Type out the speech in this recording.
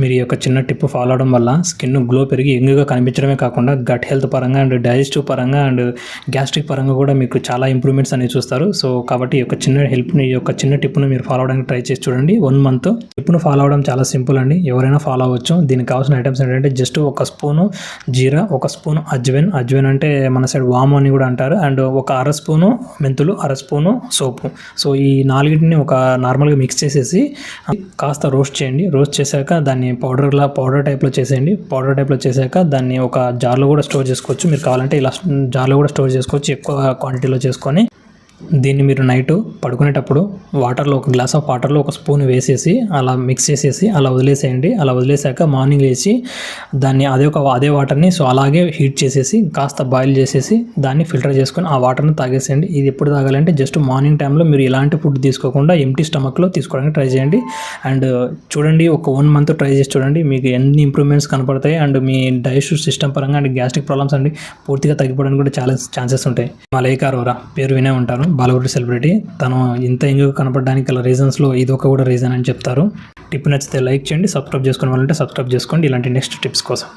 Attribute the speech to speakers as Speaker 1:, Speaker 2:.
Speaker 1: మీరు ఈ యొక్క చిన్న టిప్ ఫాలో అవడం వల్ల స్కిన్ గ్లో పెరిగి యంగ్గా కనిపించడమే కాకుండా గట్ హెల్త్ పరంగా అండ్ డైజెస్టివ్ పరంగా అండ్ గ్యాస్ట్రిక్ పరంగా కూడా మీకు చాలా ఇంప్రూవ్మెంట్స్ అనేవి చూస్తారు. సో కాబట్టి ఈ యొక్క చిన్న టిప్ను మీరు ఫాలో అవడానికి ట్రై చేసి చూడండి. 1 మంత్ టిప్ను ఫాలో అవడం చాలా సింపుల్ అండి, ఎవరైనా ఫాలో అవ్వచ్చు. దీనికి కావాల్సిన ఐటమ్స్ ఏంటంటే జస్ట్ 1 స్పూను జీరా, 1 స్పూన్ అజ్వైన్ అంటే మన సైడ్ వాము అని కూడా అంటారు, అండ్ ఒక 1/2 స్పూను మెంతులు, 1/2 స్పూను సోపు. సో ఈ 4ని ఒక నార్మల్గా మిక్స్ చేసేసి కాస్త రోస్ట్ చేయండి. రోస్ట్ చేశాక దాన్ని పౌడర్ టైప్లో చేసేయండి. పౌడర్ టైప్లో చేశాక దాన్ని ఒక జార్లో కూడా స్టోర్ చేసుకోవచ్చు. మీరు కావాలంటే ఇలా జార్లో కూడా స్టోర్ చేసుకోవచ్చు, ఎక్కువ క్వాంటిటీలో చేసుకొని. దీన్ని మీరు నైట్ పడుకునేటప్పుడు వాటర్లో, 1 గ్లాస్ ఆఫ్ వాటర్లో 1 స్పూన్ వేసేసి అలా మిక్స్ చేసేసి అలా వదిలేసేయండి. అలా వదిలేసాక మార్నింగ్ లేచి దాన్ని అదే వాటర్ని అలాగే హీట్ చేసేసి కాస్త బాయిల్ చేసేసి దాన్ని ఫిల్టర్ చేసుకొని ఆ వాటర్ని తాగేసేయండి. ఇది ఎప్పుడు తాగాలంటే జస్ట్ మార్నింగ్ టైంలో మీరు ఎలాంటి ఫుడ్ తీసుకోకుండా ఎంటీ స్టమక్లో తీసుకోవడానికి ట్రై చేయండి. అండ్ చూడండి, ఒక 1 మంత్ ట్రై చేసి చూడండి, మీకు ఎన్ని ఇంప్రూవ్మెంట్స్ కనపడతాయి. అండ్ మీ డైజెస్టివ్ సిస్టమ్ పరంగా అండ్ గ్యాస్ట్రిక్ ప్రాబ్లమ్స్ అండి పూర్తిగా తగ్గిపోవడానికి కూడా చాలా ఛాన్సెస్ ఉంటాయి. మలైకా అరోరా పేరు వినే ఉంటారు, బాలీవుడ్ సెలబ్రిటీ. తను ఇంత యంగ్గా కనపడడానికి గల రీజన్స్లో ఇదొక కూడా రీజన్ అని చెప్తారు. టిప్ నచ్చితే లైక్ చేయండి, సబ్స్క్రైబ్ చేసుకోవాలి అంటే సబ్స్క్రైబ్ చేసుకోండి ఇలాంటి నెక్స్ట్ టిప్స్ కోసం.